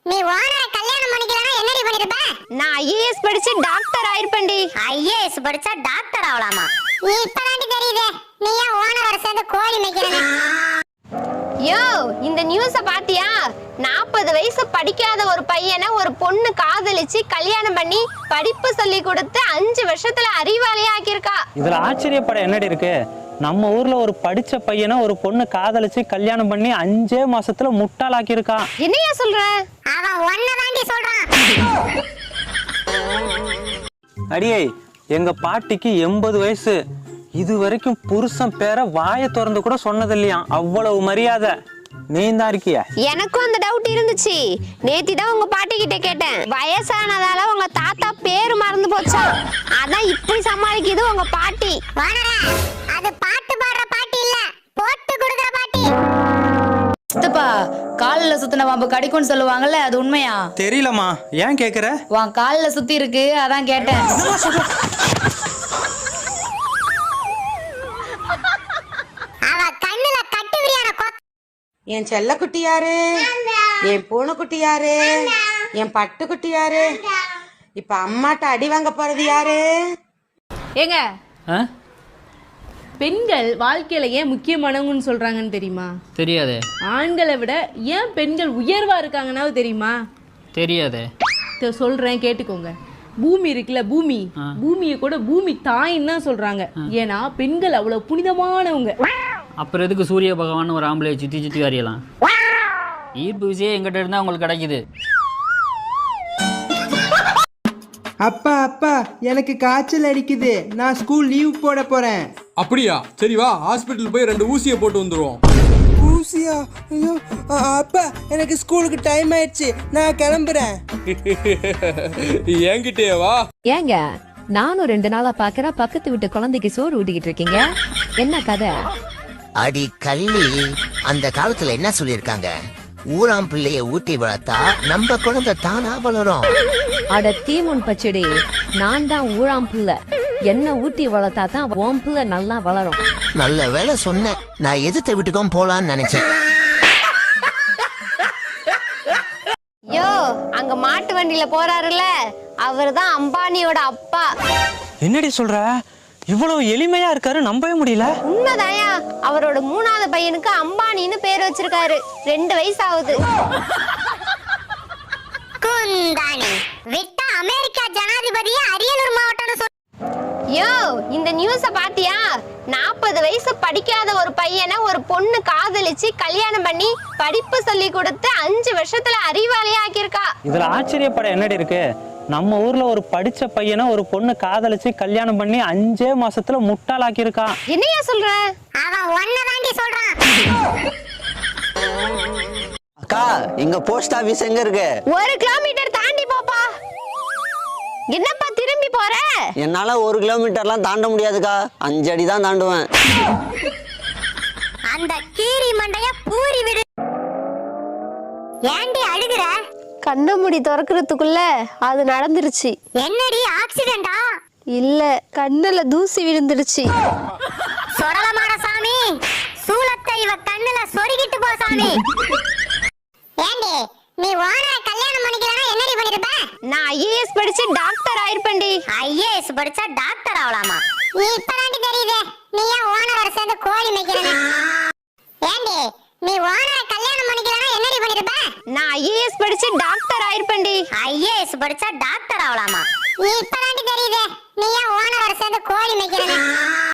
நீ ஓனரை கல்யாணம் பண்ணிக்கலனா என்னடி பண்ணிருப்ப? நான் ஐஏஎஸ் படிச்சு டாக்டர் ஆயிருப்பேன்டி. ஐஏஎஸ் படிச்சா டாக்டர் ஆவலாமா? இப்பதாண்டி தெரியுதே நீ ஏன் ஓனரோட சேர்ந்து கோழி மேய்க்கிறேன்னு. யோ, இந்த நியூஸ பாத்தியா? 40 வயசு படிக்காத ஒரு பையனை ஒரு பொண்ணு காதலிச்சு கல்யாணம் பண்ணி படிப்பு சொல்லி கொடுத்து 5 வருஷத்துல அறிவாளியா ஆக்கியிருக்கா. இதுல ஆச்சரியப்பட என்னடி இருக்கு? நம்ம ஊர்ல ஒரு படிச்ச பையனை ஒரு பொண்ணு காதலிச்சு கல்யாணம் பண்ணி 5 மாசத்துல முட்டாளாக்கி இருக்கா. என்னையா சொல்ற? அவன் ஒன்னதாண்டி சொல்றான். அடியே, எங்க பாட்டிக்கு 80 வயசு. இது வரைக்கும் புருஷன் பேரை வாயை திறந்து கூட சொன்னது இல்லையா. அவ்வளவு மரியாதை. நீ தான் இருக்கிய? எனக்கும் அந்த டவுட் இருந்துச்சு. நேத்தி தான் உங்க பாட்டி கிட்ட கேட்டேன். வயசானதால உங்க தாத்தா பேரு மறந்து போச்சா, அதான் இப்படி சமாளிக்குது உங்க பாட்டி. அது பாட்டு பாடுற பாட்டி இல்ல, போட்டு கொடுக்குற பாட்டி. சித்தப்பா, கால்ல சுத்தின பாம்பு கடிக்கும்னு சொல்லுவாங்கல்ல, அது உண்மையா? தெரியலம்மா, ஏன் கேக்குற? உன் கால்ல சுத்தி இருக்கு, அதான் கேட்டேன். என் செல்ல குட்டி யாரு? என் பூனை குட்டி யாரு? என் பட்டு குட்டி யாரு? இப்ப அம்மாட்ட அடி வாங்க போறது யாரு? ஏங்க, பெண்கள் வாழ்க்கையில ஏன் முக்கியமானவங்கன்னு சொல்றாங்கன்னு தெரியுமா? தெரியாதே. ஆண்களை விட ஏன் பெண்கள் உயர்வா இருக்காங்கன்னாவது தெரியுமா? தெரியாதே. சொல்றேன், கேட்டுக்கோங்க. பூமி இருக்குல்ல, பூமியை கூட பூமி தாயின்னு தான் சொல்றாங்க. ஏன்னா பெண்கள் அவ்வளவு புனிதமானவங்க. அப்புறம் எதுக்கு சூரிய பகவான் ஒரு ஆம்பளை சுத்தி சுத்தி வரையலாம்? ஈர்ப்பு விசையே எங்கிட்ட இருந்தா உங்களுக்கு கிடைக்குது. அப்பா அப்பா, எனக்கு காய்ச்சல் அடிக்குது, நான் ஸ்கூல் லீவ் போட போறேன். அப்படியா? சரி வா, ஹாஸ்பிட்டல் போய் 2 ஊசியை போட்டு வந்துருவோம். ஊசியா? ஐயோ அப்பா, எனக்கு ஸ்கூலுக்கு டைம் ஆயிடுச்சு, நான் கிளம்புறேன். என்கிட்டே வா. ஏங்க, நானும் 2 நாளா பாக்குறேன் பக்கத்து வீட்டு குழந்தைக்கு சோறு ஊட்டிக்கிட்டு இருக்கீங்க, என்ன கதை? அடி கள்ளி, அந்த காலத்துல என்ன சொல்லிருக்காங்க? ஊராம் பிள்ளைய ஊட்டி வளர்த்தா நம்ம குழந்தை தானா வளரும். அட தீமுன் பச்சடி, நான் தான் ஊழாம் பிள்ளை. என்ன ஊட்டி வளர்த்தா தான் ஓம் பிள்ளை நல்லா வளரும். நல்ல வேலை சொன்ன, நான் எதிர்த்த வீட்டுக்கும் போலான்னு நினைச்சேன். யோ, அங்க மாட்டு வண்டியில போறாருல, அவர்தான் அம்பானியோட அப்பா. என்னடி சொல்ற? இவ்வளவு எளிமையா இருக்காரு, நம்பவே முடியல. உண்மைதாயா, அவரோட 3வது பையனுக்கு அம்பானின்னு பேர் வச்சிருக்காரு. 2 வயசு ஆகுது. குந்தாணி விட்டா அமெரிக்கா ஜனாதிபதியே அரியலூர் மாவட்டம்னு யோ, இந்த நியூஸ பாத்தியா? 40 வயசு படிக்காத ஒரு பையனை ஒரு பொண்ணு காதலிச்சு கல்யாணம் பண்ணி படிப்பு சொல்லி கொடுத்து 5 வருஷத்துல அறிவாளியா ஆக்கியிருக்கா. இதுல ஆச்சரியப்பட என்னடி இருக்கு? நம்ம ஊர்ல ஒரு படிச்ச பையனை ஒரு பொண்ணு காதலிச்சு கல்யாணம் பண்ணி 5 மாசத்துல முட்டாளாக்கி இருக்கா. என்னையா சொல்ற? அவன் ஒன்னதாண்டி சொல்றான். அக்கா, இங்க போஸ்ட் ஆபீஸ் எங்க இருக்கு? 1 கிலோமீட்டர் தாண்டி போப்பா. என்னப்பா திரும்பி போற? என்னால 1 கிலோமீட்டர்லாம் தாண்ட முடியாதுக்கா, 5 அடி தான் தாண்டுவேன். அந்த கீரி மண்டைய பூரி விடு. ஏண்டி அழுகுற? கண்ண மூடி திறக்கிறதுக்குள்ள அது நடந்துருச்சு. என்னடி ஆக்சிடென்டா? இல்ல, கண்ணுல தூசி விழுந்துருச்சு. சொரலமான சாமி, சூலத்தை இவ கண்ணுல சொருகிட்டு போ சாமி. ஏண்டி, நீ ஓனரை கல்யாணம் பண்ணிக்கலனா என்னடி பண்ணிருப்ப? நான் ஐஏஎஸ் படிச்சு டாக்டர் ஆயிருப்பேன்டி. ஐஏஎஸ் படிச்சா டாக்டர் ஆவலாமா? இப்பதாண்டி தெரியுதே நீ ஏன் ஓனரோட சேர்ந்து கோழி மேய்க்கிறேன்னு. ஏண்டி, நீ ஓனரை கல்யாணம் பண்ணிக்கலனா என்னடி பண்ணிருப்ப? நான் ஐஏஎஸ் படிச்சு டாக்டர் ஆயிருப்பேன்டி. ஐஏஎஸ் படிச்சா டாக்டர் ஆவலாமா? இப்பதாண்டி தெரியுதே நீ ஏன் ஓனரோட சேர்ந்து கோழி மேய்க்கிறேன்னு.